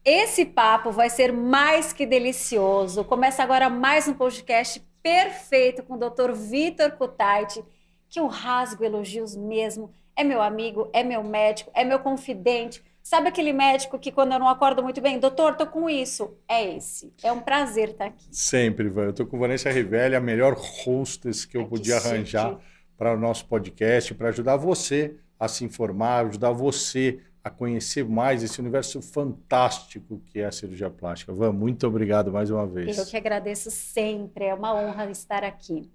Esse papo vai ser mais que delicioso. Começa agora mais um podcast perfeito com o Dr. Vitor Cutaiti, que eu rasgo elogios mesmo. É meu amigo, é meu médico, é meu confidente. Sabe aquele médico que quando eu não acordo muito bem, doutor, tô com isso? É esse. É um prazer estar aqui. Sempre, Ivan. Eu tô com Vanessa Rivelli, a melhor hostess que eu podia arranjar para o nosso podcast, para ajudar você a se informar, ajudar você a conhecer mais esse universo fantástico que é a cirurgia plástica. Van, muito obrigado mais uma vez. Eu que agradeço sempre, é uma honra estar aqui.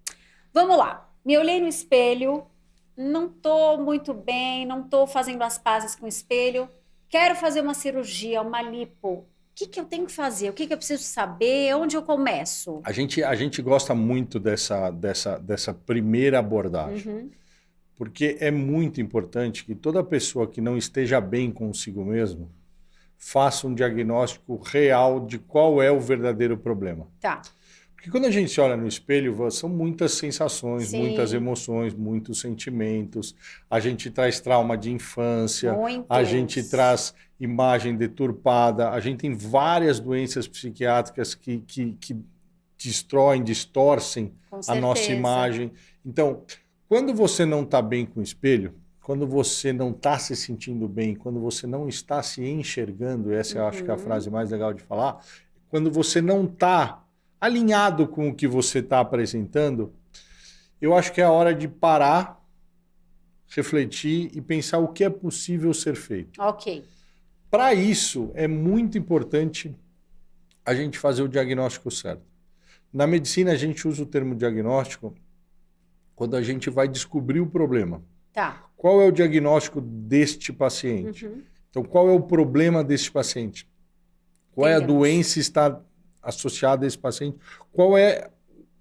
Vamos lá, me olhei no espelho, não estou muito bem, não estou fazendo as pazes com o espelho, quero fazer uma cirurgia, uma lipo. O que eu tenho que fazer? O que eu preciso saber? Onde eu começo? A gente gosta muito dessa primeira abordagem. Porque é muito importante que toda pessoa que não esteja bem consigo mesmo faça um diagnóstico real de qual é o verdadeiro problema. Tá. Porque quando a gente se olha no espelho, são muitas sensações, Sim. muitas emoções, muitos sentimentos. A gente traz trauma de infância, Muitos. A gente traz imagem deturpada, a gente tem várias doenças psiquiátricas que destroem, distorcem a nossa imagem. Então, quando você não está bem com o espelho, quando você não está se sentindo bem, quando você não está se enxergando, essa eu acho que é a frase mais legal de falar, quando você não está alinhado com o que você está apresentando, eu acho que é a hora de parar, refletir e pensar o que é possível ser feito. Ok. Para isso, é muito importante a gente fazer o diagnóstico certo. Na medicina, a gente usa o termo diagnóstico quando a gente vai descobrir o problema. Tá. Qual é o diagnóstico deste paciente? Então, qual é o problema deste paciente? Qual é a doença que está associada a esse paciente? Qual é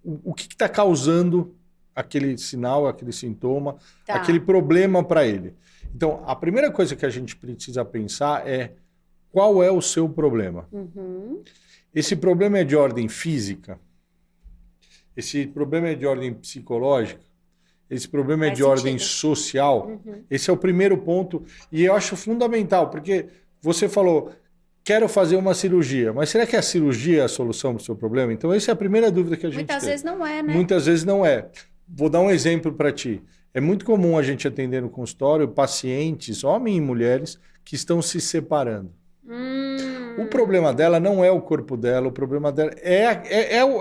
o que está causando aquele sinal, aquele sintoma, aquele problema para ele? Então, a primeira coisa que a gente precisa pensar é qual é o seu problema? Esse problema é de ordem física? Esse problema é de ordem psicológica? Esse problema é de ordem social? Esse é o primeiro ponto e eu acho fundamental, porque você falou, quero fazer uma cirurgia, mas será que a cirurgia é a solução para o seu problema? Então essa é a primeira dúvida que a gente tem. Muitas vezes não é, né? Muitas vezes não é. Vou dar um exemplo para ti. É muito comum a gente atender no consultório pacientes, homens e mulheres, que estão se separando. O problema dela não é o corpo dela, o problema dela é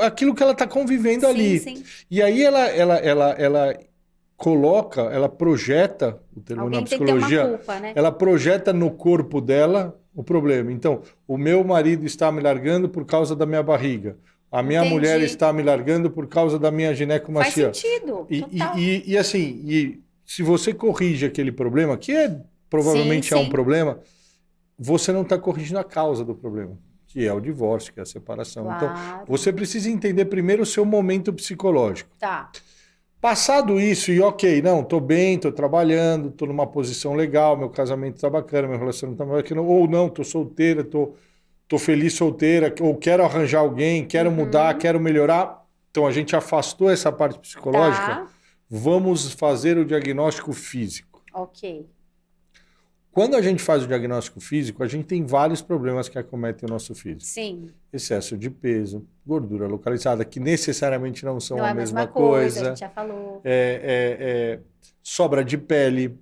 aquilo que ela está convivendo ali. Sim. E aí ela coloca, ela projeta, o termo Alguém na psicologia, tem que ter uma culpa, né? ela projeta no corpo dela o problema. Então, o meu marido está me largando por causa da minha barriga. A minha mulher está me largando por causa da minha ginecomastia. Faz sentido. E assim, se você corrige aquele problema, que provavelmente é um problema, você não está corrigindo a causa do problema, que é o divórcio, que é a separação. Claro. Então, você precisa entender primeiro o seu momento psicológico. Tá. Passado isso, e ok, não, tô bem, tô trabalhando, tô numa posição legal, meu casamento tá bacana, meu relacionamento tá bacana, ou não, tô solteira, tô feliz solteira, ou quero arranjar alguém, quero mudar, quero melhorar. Então a gente afastou essa parte psicológica, vamos fazer o diagnóstico físico. Ok. Quando a gente faz o diagnóstico físico, a gente tem vários problemas que acometem o nosso físico. Sim. Excesso de peso, gordura localizada, que necessariamente não são a mesma coisa. A coisa. gente já falou. Sobra de pele,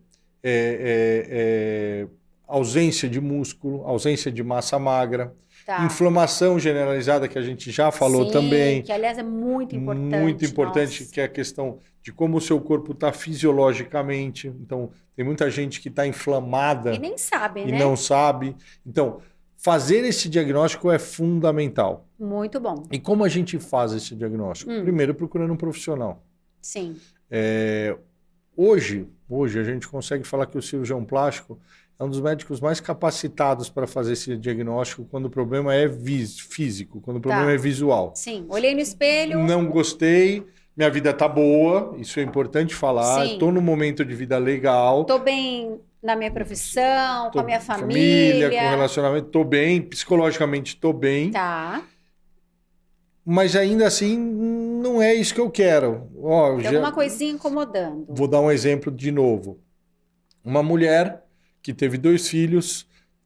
ausência de músculo, ausência de massa magra, inflamação generalizada, que a gente já falou também. Que aliás é muito importante. Muito importante, que é a questão de como o seu corpo está fisiologicamente. Então, tem muita gente que está inflamada e nem sabe, e né? não sabe. Então, fazer esse diagnóstico é fundamental. Muito bom. E como a gente faz esse diagnóstico? Primeiro, procurando um profissional. Sim. Hoje a gente consegue falar que o cirurgião plástico é um dos médicos mais capacitados para fazer esse diagnóstico quando o problema é físico, quando o problema é visual. Sim, olhei no espelho. Não gostei, minha vida tá boa, isso é importante falar. Estou num momento de vida legal. Estou bem na minha profissão, com a minha família, com relacionamento, estou bem, psicologicamente estou bem. Tá. Mas ainda assim, não é isso que eu quero. Tem alguma coisinha incomodando. Vou dar um exemplo de novo. Uma mulher que teve 2 filhos,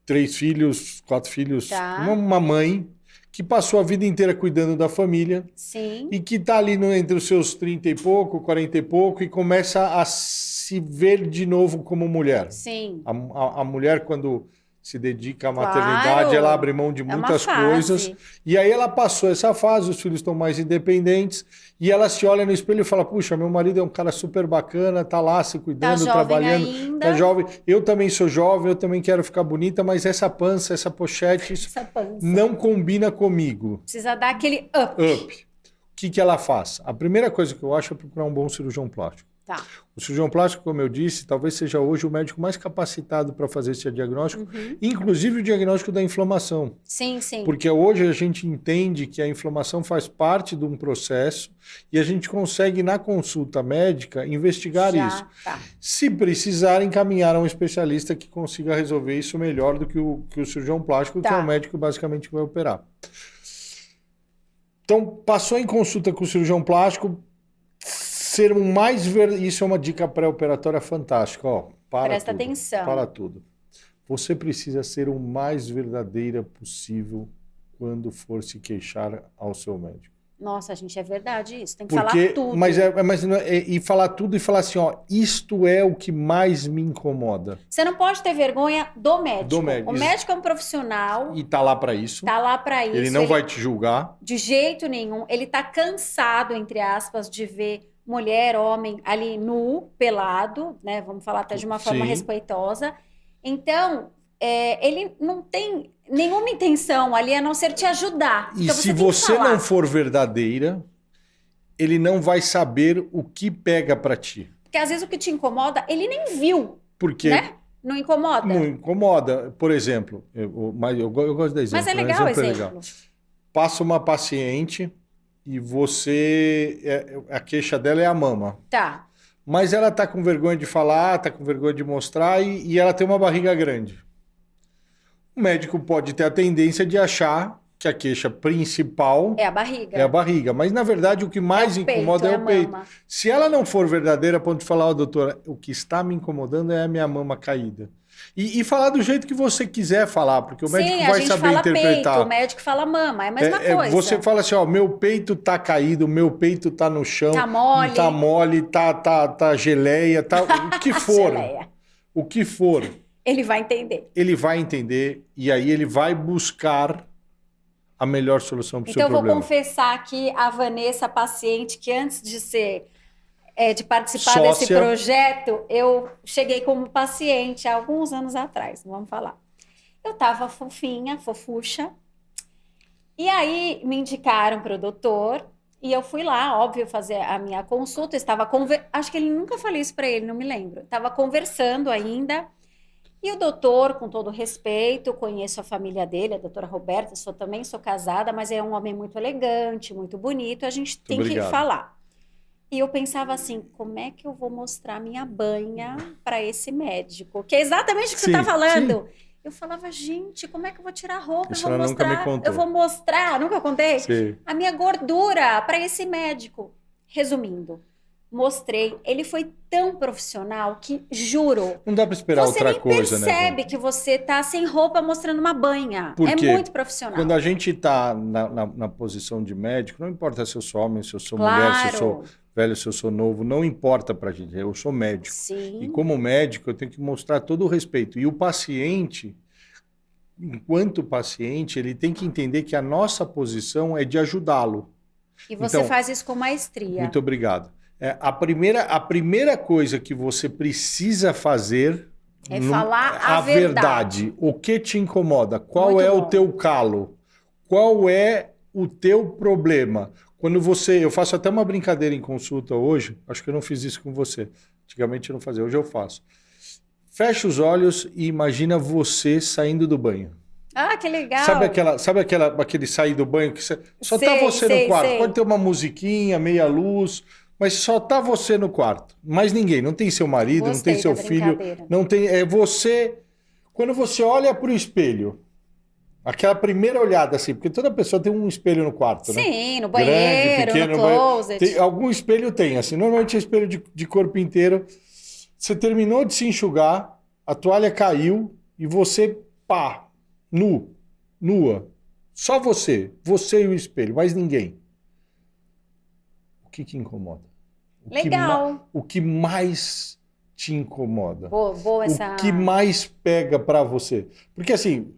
3 filhos, 4 filhos, Tá. uma mãe que passou a vida inteira cuidando da família Sim. e que está ali entre os seus 30 e pouco, 40 e pouco e começa a se ver de novo como mulher. Sim. A mulher, quando se dedica à Claro. maternidade, ela abre mão de É uma muitas fase. coisas. E aí ela passou essa fase, os filhos estão mais independentes, e ela se olha no espelho e fala, puxa, meu marido é um cara super bacana, tá lá se cuidando, jovem trabalhando, ainda. tá jovem. Eu também sou jovem, eu também quero ficar bonita, mas essa pança, essa pochete, isso Essa pança. não combina comigo. Precisa dar aquele up. Up. O que ela faz? A primeira coisa que eu acho é procurar um bom cirurgião plástico. Tá. O cirurgião plástico, como eu disse, talvez seja hoje o médico mais capacitado para fazer esse diagnóstico, inclusive o diagnóstico da inflamação. Sim, sim. Porque hoje a gente entende que a inflamação faz parte de um processo e a gente consegue, na consulta médica, investigar isso. Tá. Se precisar, encaminhar a um especialista que consiga resolver isso melhor do que o cirurgião plástico, que é o médico basicamente que vai operar. Então, passou em consulta com o cirurgião plástico, ser o mais Isso é uma dica pré-operatória fantástica. Ó, Presta tudo, atenção. Para tudo. Você precisa ser o mais verdadeira possível quando for se queixar ao seu médico. Nossa, gente, é verdade isso. Tem que falar tudo. E falar tudo e falar assim, ó, isto é o que mais me incomoda. Você não pode ter vergonha do médico. Do médico. O médico é um profissional. E tá lá para isso. Tá lá para isso. Ele não vai te julgar. De jeito nenhum. Ele tá cansado, entre aspas, de ver mulher, homem ali nu, pelado, né? Vamos falar até de uma forma respeitosa. Então, ele não tem nenhuma intenção ali a não ser te ajudar. E então, se você não for verdadeira, ele não vai saber o que pega para ti. Porque às vezes o que te incomoda, ele nem viu. Porque né? Não incomoda? Não incomoda. Por exemplo, eu gosto de exemplo. Mas é legal o exemplo. Legal. Passa uma paciente e a queixa dela é a mama. Tá. Mas ela tá com vergonha de falar, tá com vergonha de mostrar e ela tem uma barriga grande. O médico pode ter a tendência de achar que a queixa principal é a barriga. É a barriga. Mas, na verdade, o que mais incomoda é o peito. Se ela não for verdadeira, a ponto de falar, doutora, o que está me incomodando é a minha mama caída. E falar do jeito que você quiser falar, porque o médico vai saber interpretar. Peito, o médico fala mama, é a mesma coisa. Você fala assim, ó, meu peito tá caído, meu peito tá no chão. Tá mole. Tá geleia, tá o que for. O que for. Ele vai entender. Ele vai entender e aí ele vai buscar a melhor solução para o seu problema. Então, eu vou confessar aqui a Vanessa, paciente, que antes de participar Sócia. desse projeto, eu cheguei como paciente há alguns anos atrás, vamos falar. Eu estava fofinha, fofucha, e aí me indicaram para o doutor, e eu fui lá, óbvio, fazer a minha consulta, acho que ele nunca falei isso para ele, não me lembro. Estava conversando ainda, e o doutor, com todo respeito, conheço a família dele, a doutora Roberta, também sou casada, mas é um homem muito elegante, muito bonito, a gente tem que falar. E eu pensava assim, como é que eu vou mostrar minha banha para esse médico? Que é exatamente o que você está falando. Sim. Eu falava, gente, como é que eu vou tirar a roupa? Isso ela nunca me contou. Eu vou mostrar, nunca contei? Sim. A minha gordura para esse médico. Resumindo. Mostrei, ele foi tão profissional que, juro... Não dá para esperar outra coisa, né? Você percebe que você tá sem roupa mostrando uma banha. Porque é muito profissional. Quando a gente tá na posição de médico, não importa se eu sou homem, se eu sou mulher, se eu sou velho, se eu sou novo, não importa pra gente, eu sou médico. Sim. E como médico, eu tenho que mostrar todo o respeito. E o paciente, enquanto paciente, ele tem que entender que a nossa posição é de ajudá-lo. E você faz isso com maestria. Muito obrigado. A primeira coisa que você precisa fazer é falar a verdade. O que te incomoda? Qual é o teu calo? Qual é o teu problema? Quando eu faço até uma brincadeira em consulta hoje, acho que eu não fiz isso com você. Antigamente eu não fazia, hoje eu faço. Fecha os olhos e imagina você saindo do banho. Ah, que legal. Sabe aquele sair do banho que só tá você no quarto? Pode ter uma musiquinha, meia luz... Mas só tá você no quarto. Mais ninguém. Não tem seu marido, não tem seu filho. Não tem. É você. Quando você olha pro espelho, aquela primeira olhada assim, porque toda pessoa tem um espelho no quarto, né? Sim, no banheiro, grande, pequeno, no closet. Algum espelho tem, assim. Normalmente é espelho de corpo inteiro. Você terminou de se enxugar, a toalha caiu e você pá, nua, só você e o espelho, mais ninguém. O que incomoda? Legal. O que mais te incomoda? Boa essa... O que mais pega pra você? Porque assim,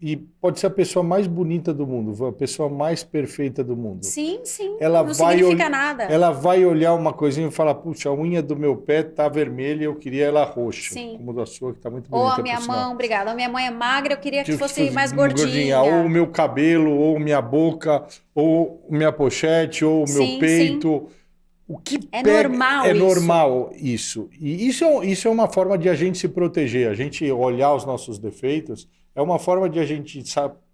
e pode ser a pessoa mais bonita do mundo, a pessoa mais perfeita do mundo. Sim. Ela não vai significa nada. Ela vai olhar uma coisinha e falar, puxa, a unha do meu pé tá vermelha, eu queria ela roxa. Sim. Como a sua, que tá muito Ou bonita. a minha mão, obrigada. A minha mãe é magra, eu queria que fosse mais gordinha. Ou o meu cabelo, ou minha boca, ou minha pochete, ou o meu peito. Sim. O que é pega, normal é isso. normal isso. E isso é uma forma de a gente se proteger. A gente olhar os nossos defeitos é uma forma de a gente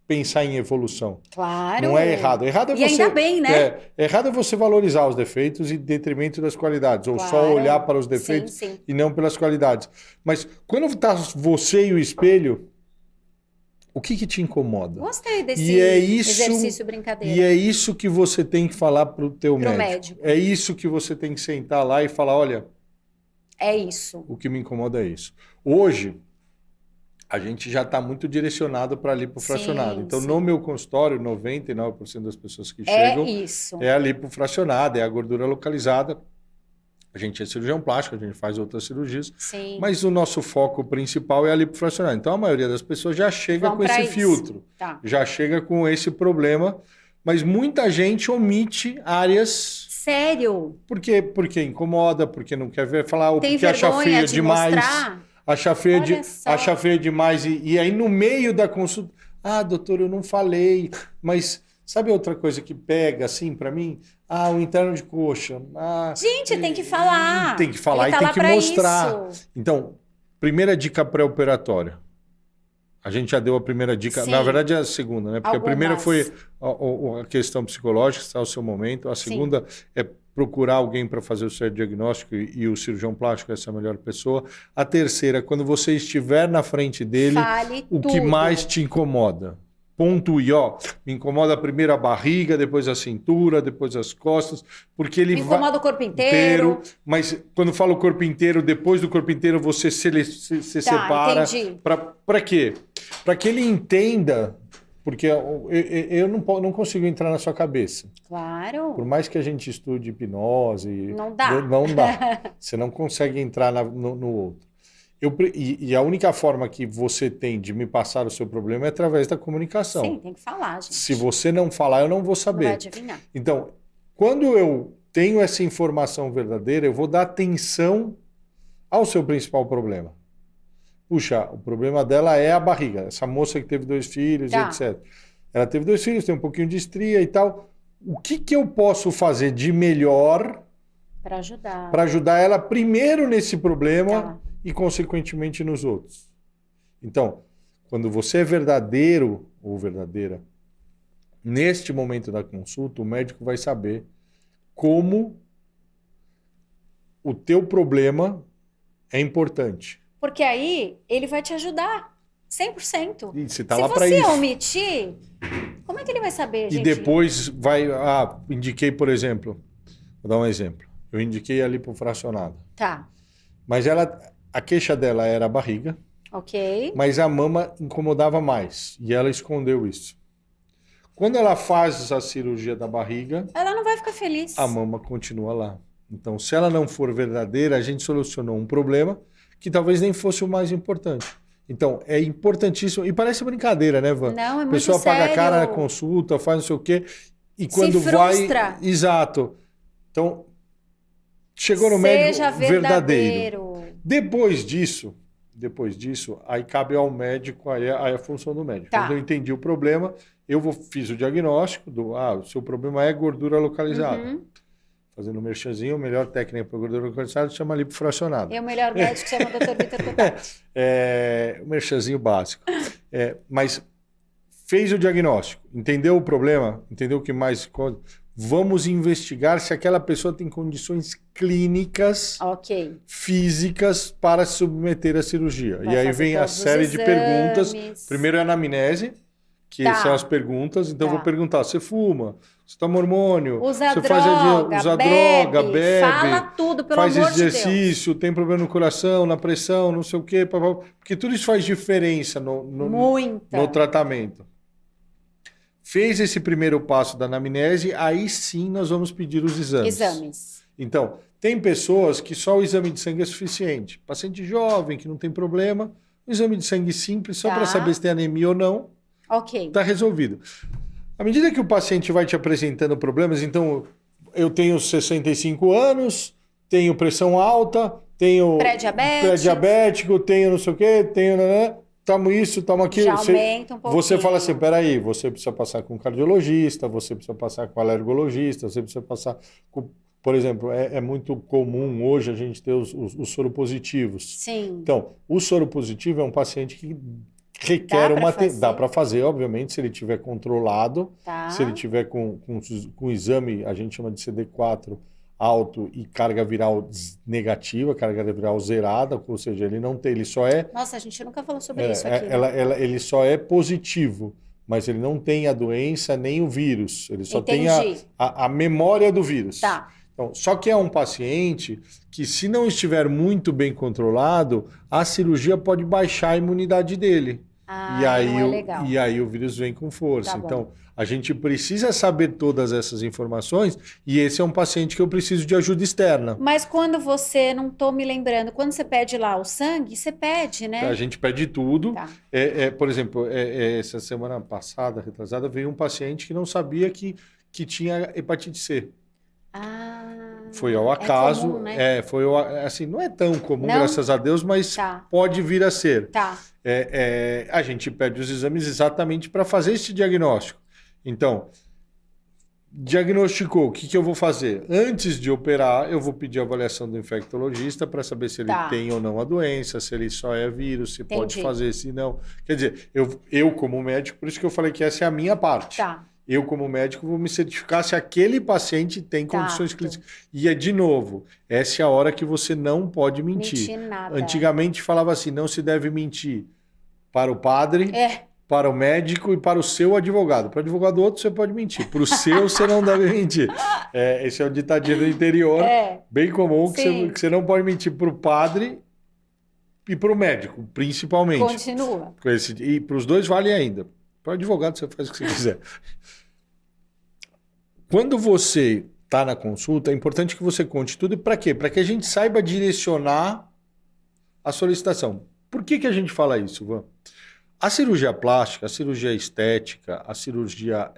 pensar em evolução. Claro. Não é errado. Errado é e você, ainda bem, né? Errado é você valorizar os defeitos em detrimento das qualidades. Ou só olhar para os defeitos e não pelas qualidades. Mas quando está você e o espelho, o que te incomoda? Gostei desse exercício brincadeira. E é isso que você tem que falar para o teu médico. É isso que você tem que sentar lá e falar, olha... É isso. O que me incomoda é isso. Hoje... a gente já está muito direcionado para lipofracionado. Então, no meu consultório, 99% das pessoas que chegam é a lipofracionada, é a gordura localizada. A gente é cirurgião plástico, a gente faz outras cirurgias, mas o nosso foco principal é a lipofracionada. Então, a maioria das pessoas já chega com esse filtro, já chega com esse problema, mas muita gente omite áreas... Sério? Porque incomoda, porque não quer ver, falar, ou porque acha feia demais. Mostrar? Acha feia demais. E aí, no meio da consulta... Ah, doutor, eu não falei. Mas sabe outra coisa que pega, assim, pra mim? Ah, o interno de coxa. Gente, tem que falar. Tem que falar e tem que mostrar. Isso. Então, primeira dica pré-operatória. A gente já deu a primeira dica. Na verdade, é a segunda, né? Porque a primeira foi a questão psicológica, está o seu momento. A segunda é procurar alguém para fazer o seu diagnóstico e o cirurgião plástico é essa melhor pessoa. A terceira, quando você estiver na frente dele, o que mais te incomoda? Pontue, me incomoda primeiro a barriga, depois a cintura, depois as costas, porque ele me incomoda o corpo inteiro. Mas quando falo o corpo inteiro, depois do corpo inteiro você se separa. Para quê? Para que ele entenda, porque eu não consigo entrar na sua cabeça. Claro. Por mais que a gente estude hipnose... Não dá. Não dá. Você não consegue entrar no outro. E a única forma que você tem de me passar o seu problema é através da comunicação. Sim, tem que falar, gente. Se você não falar, eu não vou saber. Não vai adivinhar. Então, quando eu tenho essa informação verdadeira, eu vou dar atenção ao seu principal problema. Puxa, o problema dela é a barriga. Essa moça que teve 2 filhos, etc. Ela teve 2 filhos, tem um pouquinho de estria e tal. O que eu posso fazer de melhor para ajudar? Para ajudar ela primeiro nesse problema e, consequentemente, nos outros. Então, quando você é verdadeiro ou verdadeira, neste momento da consulta, o médico vai saber como o teu problema é importante. Porque aí ele vai te ajudar 100%. E você tá lá para isso. Se você omitir, como é que ele vai saber, gente? E depois vai... indiquei, por exemplo... Vou dar um exemplo. Eu indiquei a lipofracionada. Tá. Mas a queixa dela era a barriga. Ok. Mas a mama incomodava mais. E ela escondeu isso. Quando ela faz a cirurgia da barriga... ela não vai ficar feliz. A mama continua lá. Então, se ela não for verdadeira, a gente solucionou um problema que talvez nem fosse o mais importante. Então, é importantíssimo. E parece brincadeira, né, Van? Não, é muito sério. A pessoa paga a cara na consulta, faz não sei o quê. E quando frustra. Vai... Exato. Então... Chegou no médico verdadeiro. Depois disso, aí cabe ao médico, aí a função do médico. Quando eu entendi o problema, fiz o diagnóstico o seu problema é gordura localizada. Fazendo um merchanzinho, a melhor técnica para gordura localizada chama lipofracionada. E o melhor médico chama Dr. Vitor Cotati. O merchanzinho básico. Mas fez o diagnóstico, entendeu o problema, entendeu o que mais... Vamos investigar se aquela pessoa tem condições clínicas, físicas para se submeter à cirurgia. E aí vem a série de perguntas. Primeiro é a anamnese, que são as perguntas. Então, eu vou perguntar, você fuma? Você toma hormônio? Usa você droga, bebe, fala tudo, pelo amor de Deus. Faz exercício, tem problema no coração, na pressão, não sei o quê. Porque tudo isso faz diferença no tratamento. Fez esse primeiro passo da anamnese, aí sim nós vamos pedir os exames. Então, tem pessoas que só o exame de sangue é suficiente. Paciente jovem, que não tem problema, um exame de sangue simples, só para saber se tem anemia ou não, está resolvido. À medida que o paciente vai te apresentando problemas, então, eu tenho 65 anos, tenho pressão alta, tenho pré-diabético, tenho não sei o quê, tenho... Tamo isso, tamo aquilo. Já aumenta um pouquinho. Você fala assim, peraí, você precisa passar com cardiologista, você precisa passar com alergologista, você precisa passar com... Por exemplo, é muito comum hoje a gente ter os soropositivos. Sim. Então, o soropositivo é um paciente que requer Dá para fazer, obviamente, se ele tiver controlado, se ele tiver com exame, a gente chama de CD4 alto e carga viral negativa, carga viral zerada, ou seja, ele não tem, ele só é... Nossa, a gente nunca falou sobre isso aqui. Ele só é positivo, mas ele não tem a doença nem o vírus, ele só tem a memória do vírus. Então, só que é um paciente que, se não estiver muito bem controlado, a cirurgia pode baixar a imunidade dele. E aí o vírus vem com força. Então, a gente precisa saber todas essas informações e esse é um paciente que eu preciso de ajuda externa. Mas quando você, não estou me lembrando, quando você pede lá o sangue, você pede, né? A gente pede tudo. Por exemplo, essa semana passada, retrasada, veio um paciente que não sabia que tinha hepatite C. Foi ao acaso. Comum, né? Assim, não é tão comum, graças a Deus, mas pode vir a ser. A gente pede os exames exatamente para fazer esse diagnóstico. Então, diagnosticou, o que eu vou fazer? Antes de operar, eu vou pedir a avaliação do infectologista para saber se ele tem ou não a doença, se ele só é vírus, se pode fazer, se não. Quer dizer, eu como médico, por isso que eu falei que essa é a minha parte. Eu, como médico, vou me certificar se aquele paciente tem condições clínicas. E, de novo, essa é a hora que você não pode mentir. Antigamente falava assim, não se deve mentir para o padre, para o médico e para o seu advogado. Para o advogado outro você pode mentir, para o seu você não deve mentir. Esse é o ditadinho do interior, bem comum, que você não pode mentir para o padre e para o médico, principalmente. Continua. E para os dois vale ainda. Para o advogado você faz o que você quiser. Quando você está na consulta, é importante que você conte tudo. Para quê? Para que a gente saiba direcionar a solicitação. Por que a gente fala isso, Van? A cirurgia plástica, a cirurgia estética, a cirurgia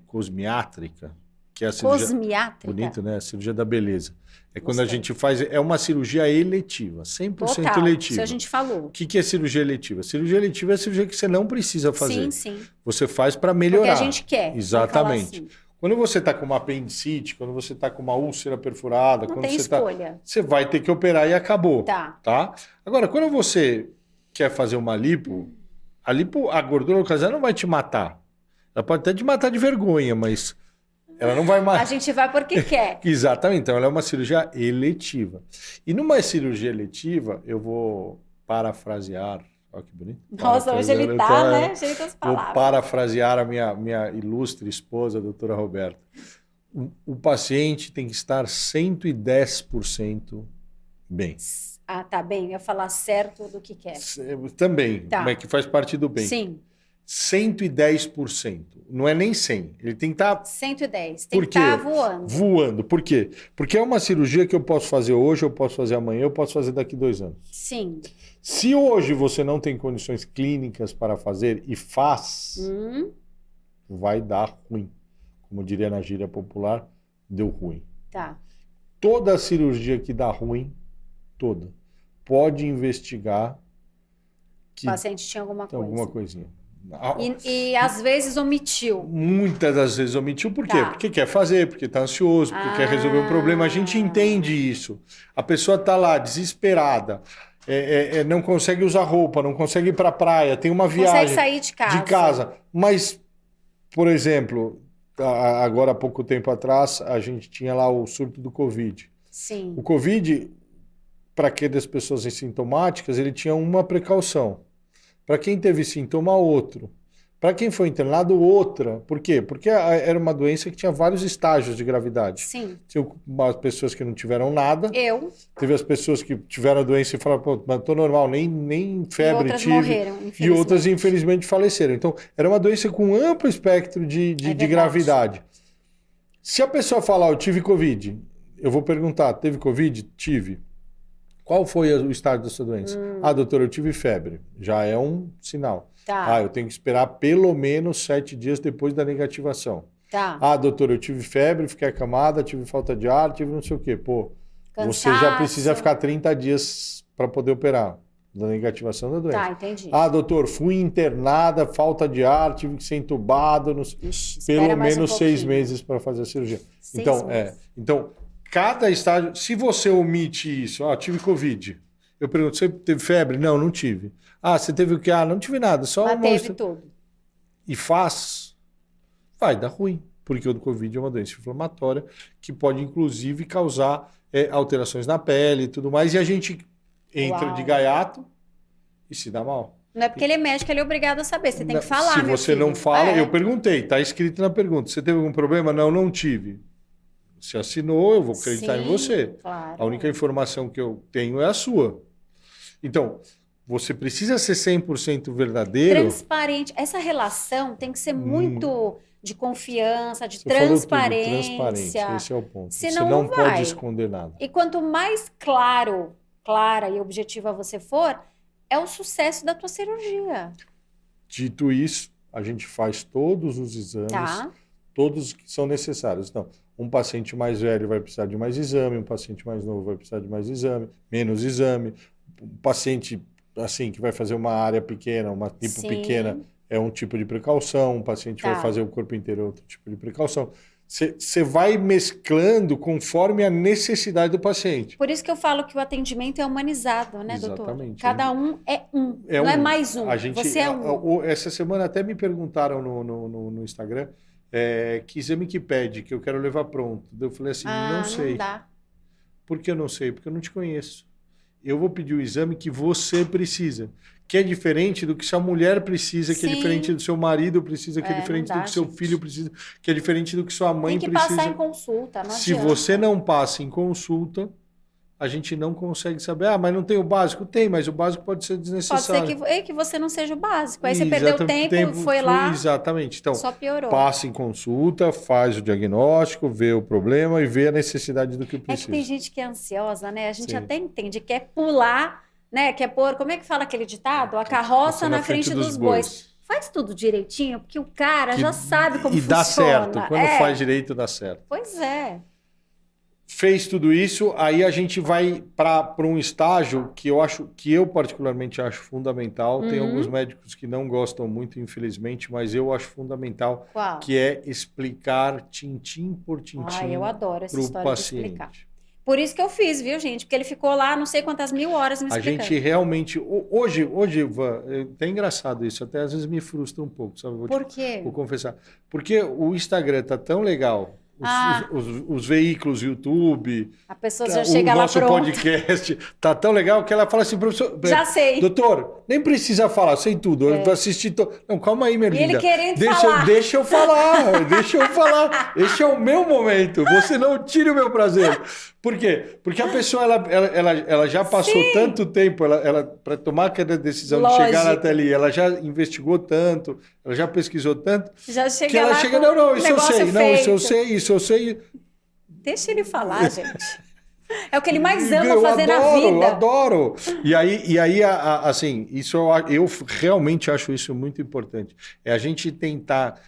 cosmiátrica, que é a cirurgia... Cosmiátrica? Bonito, né? A cirurgia da beleza. Quando a gente faz... É uma cirurgia eletiva, 100% eletiva. Isso a gente falou. O que é cirurgia eletiva? Cirurgia eletiva é a cirurgia que você não precisa fazer. Sim. Você faz para melhorar. Porque a gente quer. Exatamente. Assim. Quando você está com uma apendicite, quando você está com uma úlcera perfurada... Não tem escolha. Você vai ter que operar e acabou. Tá. Agora, quando você quer fazer uma lipo, a gordura localizada não vai te matar. Ela pode até te matar de vergonha, mas... Ela não vai mais. A gente vai porque quer. Exatamente. Então, ela é uma cirurgia eletiva. E numa cirurgia eletiva, eu vou parafrasear. Olha que bonito. Nossa, hoje ele tá, né? Jeito as palavras. Vou parafrasear a minha ilustre esposa, a doutora Roberta. O paciente tem que estar 110% bem. Tá bem. Eu ia falar certo do que quer. Também, mas que faz parte do bem. Sim. 110%. Não é nem 100. Ele tem que estar... 110. Tem que estar voando. Voando. Por quê? Porque é uma cirurgia que eu posso fazer hoje, eu posso fazer amanhã, eu posso fazer daqui 2 anos. Sim. Se hoje você não tem condições clínicas para fazer e faz, vai dar ruim. Como diria na gíria popular, deu ruim. Toda cirurgia que dá ruim, pode investigar que o paciente tinha alguma coisinha. E às vezes omitiu. Muitas das vezes omitiu. Por quê? Porque quer fazer, porque está ansioso, porque quer resolver um problema. A gente entende isso. A pessoa está lá, desesperada, não consegue usar roupa, não consegue ir para a praia, tem uma viagem. Consegue sair de casa. Mas, por exemplo, agora há pouco tempo atrás, a gente tinha lá o surto do Covid. Sim. O Covid, para aquelas pessoas assintomáticas, ele tinha uma precaução. Para quem teve sintoma, outro. Para quem foi internado, outra. Por quê? Porque era uma doença que tinha vários estágios de gravidade. Sim. Tinha as pessoas que não tiveram nada. Eu. Teve as pessoas que tiveram a doença e falaram, pô, mas tô normal, nem febre outras tive. morreram, E outras, infelizmente, faleceram. Então, era uma doença com amplo espectro de gravidade. Se a pessoa falar, eu tive Covid, eu vou perguntar, teve Covid? Tive. Qual foi o estágio da sua doença? Ah, doutor, eu tive febre. Já é um sinal. Tá. Ah, eu tenho que esperar pelo menos 7 dias depois da negativação. Tá. Ah, doutor, eu tive febre, fiquei acamada, tive falta de ar, tive não sei o quê. Pô, cansaço. Você já precisa ficar 30 dias para poder operar da negativação da doença. Tá, entendi. Ah, doutor, fui internada, falta de ar, tive que ser entubado, pelo menos 6 meses para fazer a cirurgia. Então, cada estágio, se você omite isso, tive Covid. Eu pergunto, você teve febre? Não, não tive. Ah, você teve o quê? Ah, não tive nada, só mas teve tudo. E vai dar ruim, porque o Covid é uma doença inflamatória que pode, inclusive, causar alterações na pele e tudo mais, e a gente entra de gaiato e se dá mal. Não é porque ele é médico, ele é obrigado a saber, você tem que falar, Se você não fala, eu perguntei, está escrito na pergunta, você teve algum problema? Não, não tive. Você assinou, eu vou acreditar em você. Claro. A única informação que eu tenho é a sua. Então, você precisa ser 100% verdadeiro. Transparente. Essa relação tem que ser muito de confiança, de você transparência. Falou tudo, transparência. Esse é o ponto. Senão você não pode esconder nada. E quanto mais clara e objetiva você for, é o sucesso da tua cirurgia. Dito isso, a gente faz todos os exames, todos que são necessários. Então, um paciente mais velho vai precisar de mais exame, um paciente mais novo vai precisar de mais exame, menos exame. Um paciente assim que vai fazer uma área pequena, uma tipo pequena, é um tipo de precaução. Um paciente vai fazer o corpo inteiro, é outro tipo de precaução. Você vai mesclando conforme a necessidade do paciente. Por isso que eu falo que o atendimento é humanizado, né, doutor? Exatamente. Cada um é um, não é mais um. Você é um. Essa semana até me perguntaram no Instagram que exame que pede, que eu quero levar pronto. Eu falei assim, não sei. Não dá. Por que eu não sei? Porque eu não te conheço. Eu vou pedir o exame que você precisa, que é diferente do que sua mulher precisa, que é diferente do seu marido precisa, que é diferente do que seu filho precisa, que é diferente do que sua mãe precisa. Tem que passar em consulta, não Se adianta. você não passa em consulta, a gente não consegue saber. Mas não tem o básico? Tem, mas o básico pode ser desnecessário. Pode ser que você não seja o básico. Aí você perdeu tempo, foi lá, exatamente. Então, só piorou. Passa em consulta, faz o diagnóstico, vê o problema e vê a necessidade do que precisa. É que tem gente que é ansiosa, né? A gente até entende, quer pular, né? Quer pôr, como é que fala aquele ditado? A carroça na frente dos bois. Faz tudo direitinho, porque o cara já sabe como funciona. E dá certo. Quando faz direito, dá certo. Pois é. Fez tudo isso, aí a gente vai para um estágio que eu particularmente acho fundamental. Tem alguns médicos que não gostam muito, infelizmente, mas eu acho fundamental. Qual? Que é explicar tintim por tintim. Eu adoro essa história de explicar. Por isso que eu fiz, viu, gente? Porque ele ficou lá não sei quantas mil horas me explicando. A gente realmente... Hoje Ivan, é até engraçado isso, até às vezes me frustra um pouco, sabe? Por quê? Vou confessar. Porque o Instagram tá tão legal... Os veículos, YouTube, a pessoa já chega lá pronto. O nosso podcast tá tão legal que ela fala assim, professor, já sei. Doutor, nem precisa falar, sei tudo, eu vou assistir Não, calma aí, minha linda. Ele querendo falar. Deixa eu falar. Esse é o meu momento, você não tire o meu prazer. Por quê? Porque a pessoa, ela já passou tanto tempo, ela para tomar aquela decisão de chegar até ali, ela já investigou tanto, ela já pesquisou tanto, já chega que ela lá chega, não, isso eu sei, feito. Não, isso eu sei. Deixa ele falar, gente. É o que ele mais ama fazer na vida. Eu adoro. E aí assim, isso eu realmente acho isso muito importante. É a gente tentar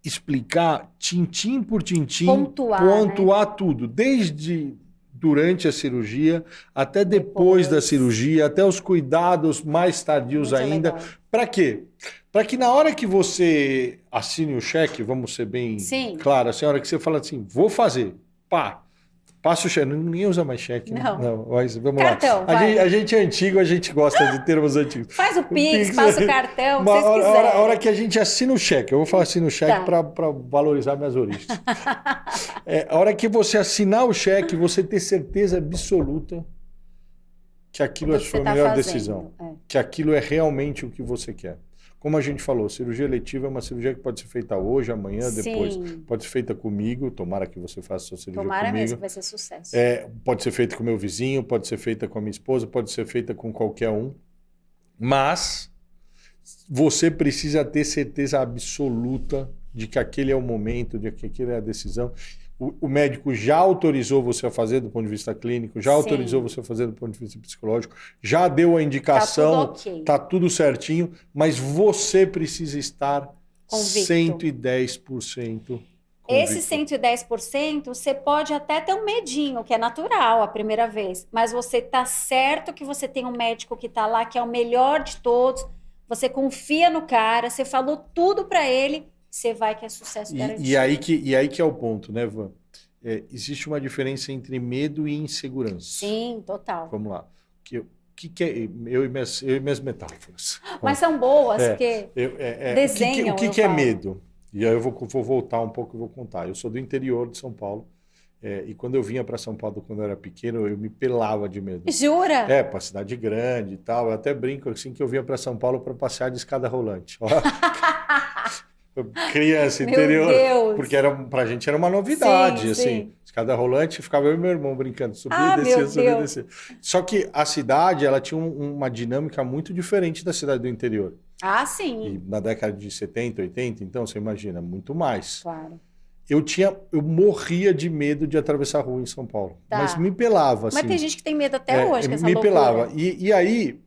explicar tintim por tintim, pontuar tudo, desde durante a cirurgia, até depois da cirurgia, até os cuidados mais tardios muito ainda. Para quê? Para que na hora que você assine o cheque, vamos ser bem claro, assim, na hora que você fala assim, vou fazer, passa o cheque, ninguém usa mais cheque. Não, mas vamos cartão, lá. A gente é antigo, a gente gosta de termos antigos. Faz o Pix, passa o cartão, se vocês quiserem. A hora que a gente assina o cheque, eu vou falar assina o cheque para valorizar minhas origens. A hora que você assinar o cheque, você ter certeza absoluta que aquilo é a sua melhor decisão. Que aquilo é realmente o que você quer. como a gente falou, cirurgia eletiva é uma cirurgia que pode ser feita hoje, amanhã, depois. Sim. Pode ser feita comigo, tomara que você faça a sua cirurgia Tomara comigo. mesmo, vai ser sucesso. Pode ser feita com meu vizinho, pode ser feita com a minha esposa, pode ser feita com qualquer um. Mas você precisa ter certeza absoluta de que aquele é o momento, de que aquele é a decisão. O médico já autorizou você a fazer do ponto de vista clínico, já autorizou você a fazer do ponto de vista psicológico, já deu a indicação, tá tudo certinho, mas você precisa estar convicto. 110% convicto. Esse 110%, você pode até ter um medinho, que é natural a primeira vez, mas você tá certo que você tem um médico que tá lá, que é o melhor de todos, você confia no cara, você falou tudo para ele, você vai que é sucesso garantido. E aí que é o ponto, né, Van? Existe uma diferença entre medo e insegurança. Sim, total. Vamos lá. O que é eu e minhas metáforas? Mas são boas, porque desenham. O que é medo? E aí eu vou voltar um pouco e vou contar. Eu sou do interior de São Paulo. E quando eu vinha para São Paulo, quando eu era pequeno, eu me pelava de medo. Jura? Para cidade grande e tal. Eu até brinco assim que eu vinha para São Paulo para passear de escada rolante. Criança, interior. Meu Deus. Porque pra gente era uma novidade, sim, assim. Sim. Escada rolante, ficava eu e meu irmão brincando. Subia e descia. Só que a cidade, ela tinha uma dinâmica muito diferente da cidade do interior. Ah, sim. E na década de 70, 80, então, você imagina, muito mais. Claro. Eu morria de medo de atravessar a rua em São Paulo. Tá. Mas me pelava, assim. Mas tem gente que tem medo até hoje, que essa me loucura. pelava. E aí,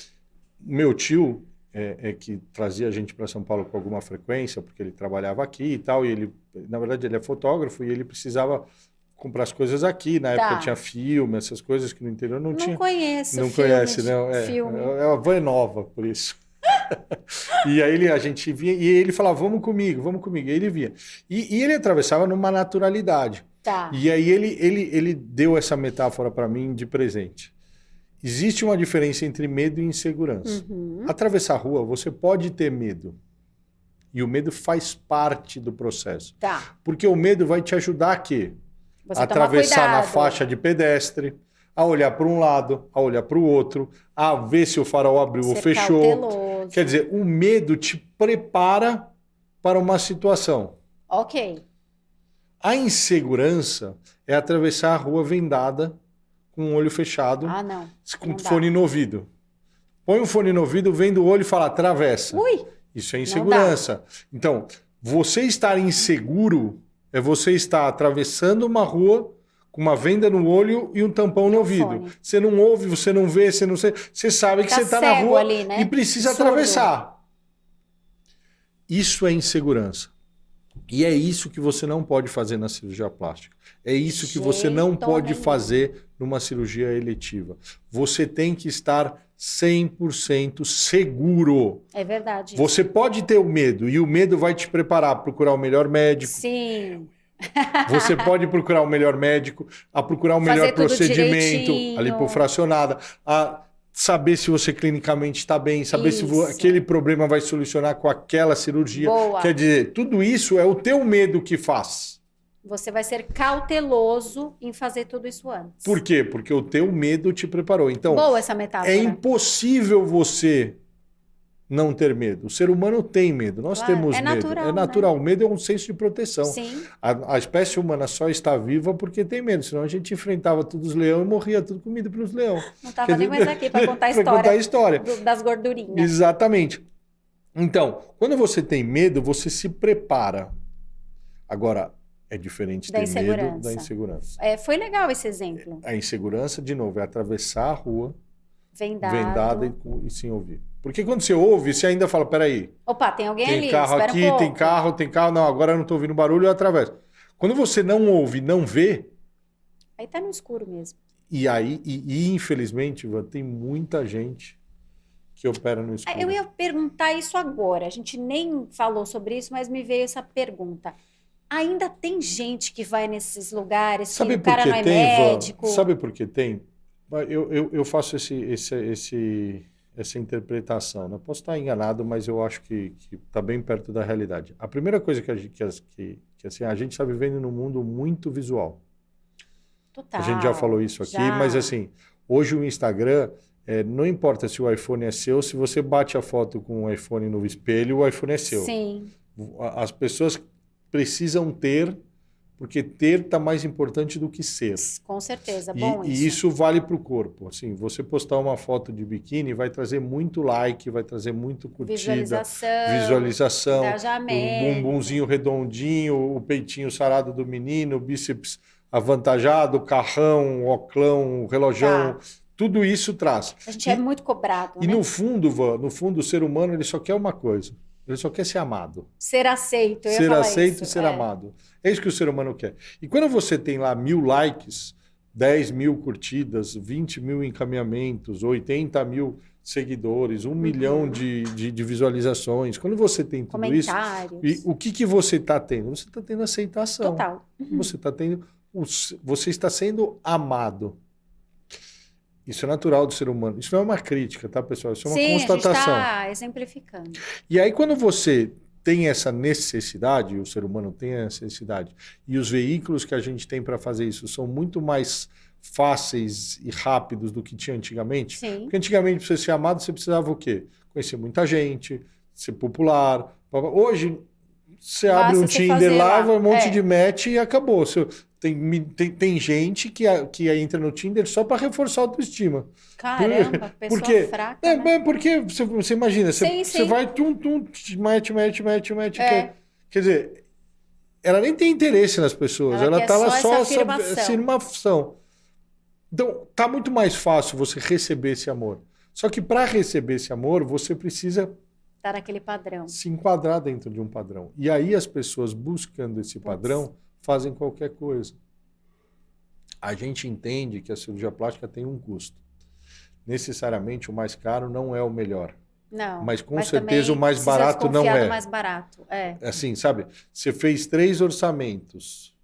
meu tio... que trazia a gente para São Paulo com alguma frequência, porque ele trabalhava aqui e tal, e ele, na verdade, ele é fotógrafo e ele precisava comprar as coisas aqui. Na época tinha filme, essas coisas que no interior não tinha. Não conheço. Não conhece, não. Filme. A van é nova, por isso. E aí a gente vinha, e ele falava, vamos comigo. E ele vinha. E ele atravessava numa naturalidade. Tá. E aí ele deu essa metáfora para mim de presente. Existe uma diferença entre medo e insegurança. Uhum. Atravessar a rua, você pode ter medo. E o medo faz parte do processo. Tá. Porque o medo vai te ajudar a quê? Você a atravessar na faixa de pedestre, a olhar para um lado, a olhar para o outro, a ver se o farol abriu ou fechou. Cauteloso. Quer dizer, o medo te prepara para uma situação. Ok. A insegurança é atravessar a rua vendada, com o olho fechado, com fone no ouvido. Põe um fone no ouvido, vem do olho e fala, atravessa. Ui, isso é insegurança. Então, você estar inseguro é você estar atravessando uma rua com uma venda no olho e um tampão no ouvido. Fone. Você não ouve, você não vê, você sabe que você está na rua ali, né? E precisa atravessar. Isso é insegurança. E é isso que você não pode fazer na cirurgia plástica. É isso que você não pode fazer numa cirurgia eletiva. Você tem que estar 100% seguro. É verdade. Você pode ter o medo, e o medo vai te preparar a procurar o melhor médico. Sim. Você pode procurar o melhor médico, a procurar o melhor procedimento, a lipofracionada, a saber se você clinicamente está bem, saber se aquele problema vai solucionar com aquela cirurgia. Boa. Quer dizer, tudo isso é o teu medo que faz. Você vai ser cauteloso em fazer tudo isso antes. Por quê? Porque o teu medo te preparou. Então, boa essa metáfora. É impossível você não ter medo. O ser humano tem medo. Nós temos medo. Natural, é natural. Né? O medo é um senso de proteção. Sim. A espécie humana só está viva porque tem medo. Senão a gente enfrentava todos os leões e morria tudo comido pelos leões. Não estava nem mais aqui para contar a história. Contar a história. Das gordurinhas. Exatamente. Então, quando você tem medo, você se prepara. Agora, é diferente ter medo da insegurança. Foi legal esse exemplo. A insegurança, de novo, é atravessar a rua vendada e sem ouvir. Porque quando você ouve, você ainda fala, peraí. Opa, tem alguém ali, carro espera aqui, um pouco. tem carro. Não, agora eu não estou ouvindo barulho, eu atravesso. Quando você não ouve, não vê... Aí tá no escuro mesmo. E aí, infelizmente, tem muita gente que opera no escuro. Eu ia perguntar isso agora. A gente nem falou sobre isso, mas me veio essa pergunta. Ainda tem gente que vai nesses lugares que o cara não é médico? Sabe por que tem? Eu faço essa interpretação. Não posso estar enganado, mas eu acho que está bem perto da realidade. A primeira coisa que a gente está vivendo num mundo muito visual. Total. A gente já falou isso aqui, mas assim, hoje o Instagram não importa se o iPhone é seu, se você bate a foto com o iPhone no espelho, o iPhone é seu. Sim. As pessoas precisam ter, porque ter está mais importante do que ser. Com certeza, bom E isso vale para o corpo. Assim, você postar uma foto de biquíni vai trazer muito like, vai trazer muito curtida, visualização, o bumbumzinho redondinho, o peitinho sarado do menino, o bíceps avantajado, o carrão, o oclão, o relojão, tudo isso traz. A gente é muito cobrado, E no fundo, o ser humano ele só quer uma coisa. Ele só quer ser amado. Ser aceito. Ser aceito e ser amado. É isso que o ser humano quer. E quando você tem lá 1000 likes, 10 mil curtidas, 20 mil encaminhamentos, 80 mil seguidores, 1 milhão de visualizações, quando você tem tudo isso, o que você está tendo? Você está tendo aceitação. Total. Você está sendo amado. Isso é natural do ser humano. Isso não é uma crítica, tá, pessoal? Isso é uma constatação. A gente está exemplificando. E aí, quando você tem essa necessidade, o ser humano tem essa necessidade, e os veículos que a gente tem para fazer isso são muito mais fáceis e rápidos do que tinha antigamente. Sim. Porque antigamente, para você ser amado, você precisava o quê? Conhecer muita gente, ser popular. Hoje, você abre um Tinder lá, vai um monte de match e acabou. Tem gente que entra no Tinder só para reforçar a autoestima. Caramba, pessoa fraca, né? Porque você imagina, você vai match. Quer dizer, ela nem tem interesse nas pessoas, ela tá lá só essa afirmação. Então, tá muito mais fácil você receber esse amor. Só que para receber esse amor, você precisa tá naquele padrão. Se enquadrar dentro de um padrão. E aí as pessoas buscando esse padrão fazem qualquer coisa. A gente entende que a cirurgia plástica tem um custo. Necessariamente o mais caro não é o melhor. Não. Mas com certeza o mais barato não é. Mais barato, Assim, sabe? Você fez 3 orçamentos.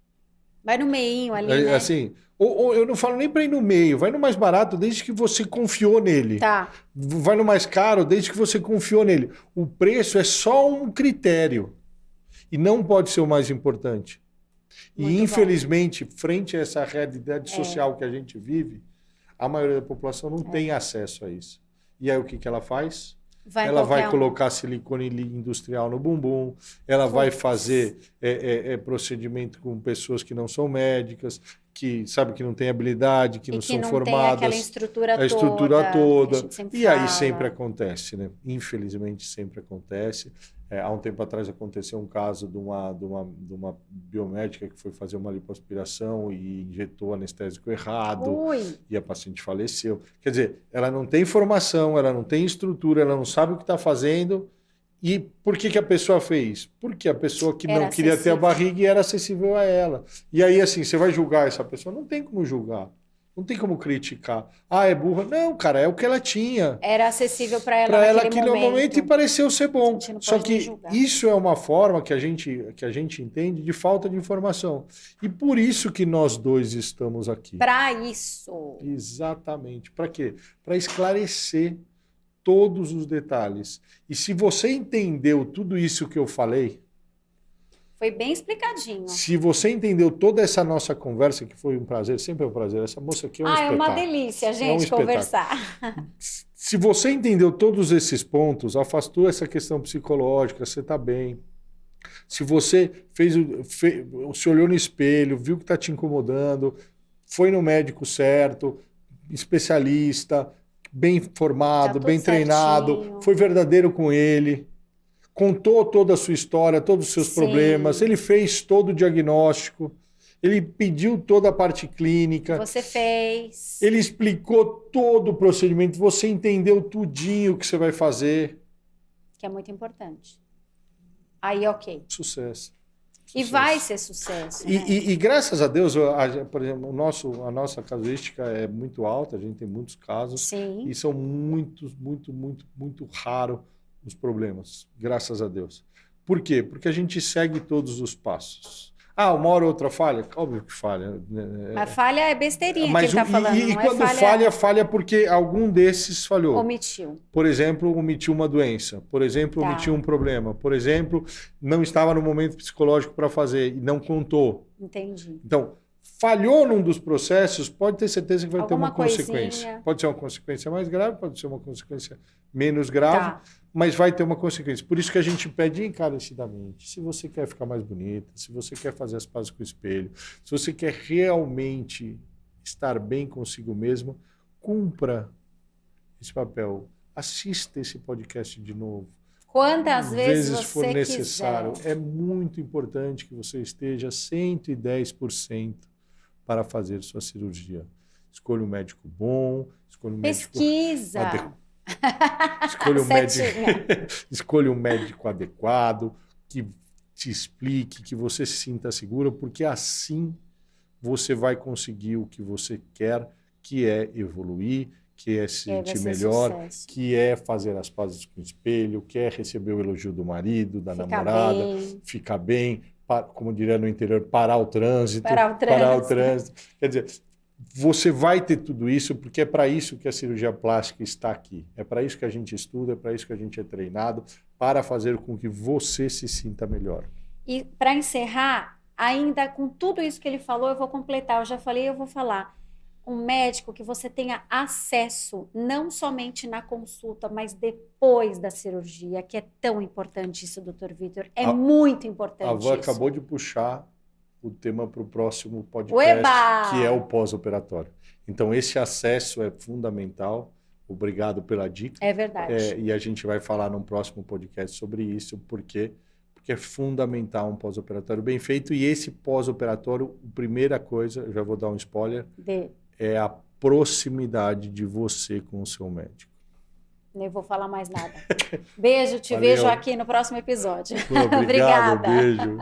Vai no meinho ali, né? Assim, ou eu não falo nem para ir no meio, vai no mais barato desde que você confiou nele. Tá. Vai no mais caro desde que você confiou nele. O preço é só um critério e não pode ser o mais importante. Muito e infelizmente, frente a essa realidade social que a gente vive, a maioria da população não tem acesso a isso. E aí o que ela faz? Ela vai colocar silicone industrial no bumbum, ela vai fazer procedimento com pessoas que não são médicas, que sabe que não tem habilidade, que não são formadas. Tem a estrutura toda. E aí sempre acontece, né? Infelizmente sempre acontece. Há um tempo atrás aconteceu um caso de uma biomédica que foi fazer uma lipoaspiração e injetou anestésico errado. E a paciente faleceu. Quer dizer, ela não tem formação, ela não tem estrutura, ela não sabe o que está fazendo. E por que a pessoa fez? Porque a pessoa que não queria ter a barriga e era acessível a ela. E aí, assim, você vai julgar essa pessoa? Não tem como julgar. Não tem como criticar. Ah, é burra. Não, cara, é o que ela tinha. Era acessível para ela naquele momento e pareceu ser bom. Só que isso é uma forma que a gente entende de falta de informação. E por isso que nós dois estamos aqui. Para isso. Exatamente. Para quê? Para esclarecer todos os detalhes. E se você entendeu tudo isso que eu falei... Foi bem explicadinho. Se você entendeu toda essa nossa conversa, que foi um prazer, sempre é um prazer. Essa moça aqui é um espetáculo. É uma delícia, gente, conversar. Se você entendeu todos esses pontos, afastou essa questão psicológica, você está bem. Se você se olhou no espelho, viu que está te incomodando, foi no médico certo, especialista, bem formado, bem treinado, foi verdadeiro com ele, contou toda a sua história, todos os seus problemas, ele fez todo o diagnóstico, ele pediu toda a parte clínica. Você fez. Ele explicou todo o procedimento, você entendeu tudinho o que você vai fazer. Que é muito importante. Aí, ok. Sucesso. E vai ser sucesso. Né? E graças a Deus, por exemplo, a nossa casuística é muito alta, a gente tem muitos casos. Sim. E são muito raros os problemas, graças a Deus. Por quê? Porque a gente segue todos os passos. Uma hora ou outra falha? Óbvio que falha. A falha é besteirinha que ele está falando. E quando falha porque algum desses falhou. Omitiu. Por exemplo, omitiu uma doença. Por exemplo, omitiu um problema. Por exemplo, não estava no momento psicológico para fazer e não contou. Entendi. Então, Falhou num dos processos, pode ter certeza que vai ter Alguma uma consequência. coisinha. Pode ser uma consequência mais grave, pode ser uma consequência menos grave, Tá. mas vai ter uma consequência. Por isso que a gente pede encarecidamente, se você quer ficar mais bonita, se você quer fazer as pazes com o espelho, se você quer realmente estar bem consigo mesmo, cumpra esse papel. Assista esse podcast de novo. Quantas vezes você for necessário. quiser. É muito importante que você esteja 110% para fazer sua cirurgia. Escolha um médico bom, escolha um médico Pesquisa. Escolha um médico adequado, que te explique, que você se sinta segura, porque assim você vai conseguir o que você quer, que é evoluir, que é se sentir melhor, sucesso. que é fazer as pazes com o espelho, que é receber o elogio do marido, da namorada, ficar bem, como diria no interior, parar o trânsito. Parar o trânsito. Quer dizer, você vai ter tudo isso porque é para isso que a cirurgia plástica está aqui. É para isso que a gente estuda, é para isso que a gente é treinado, para fazer com que você se sinta melhor. E para encerrar, ainda com tudo isso que ele falou, eu vou completar. Eu já falei, eu vou falar. Um médico que você tenha acesso, não somente na consulta, mas depois da cirurgia, que é tão importante isso, doutor Vitor. É muito importante isso. A Van acabou de puxar o tema para o próximo podcast, que é o pós-operatório. Então, esse acesso é fundamental. Obrigado pela dica. É verdade. E a gente vai falar num próximo podcast sobre isso, porque é fundamental um pós-operatório bem feito. E esse pós-operatório, a primeira coisa, eu já vou dar um spoiler, é a proximidade de você com o seu médico. Nem vou falar mais nada. Beijo, te Valeu. vejo aqui no próximo episódio. Obrigado, Obrigada. Beijo.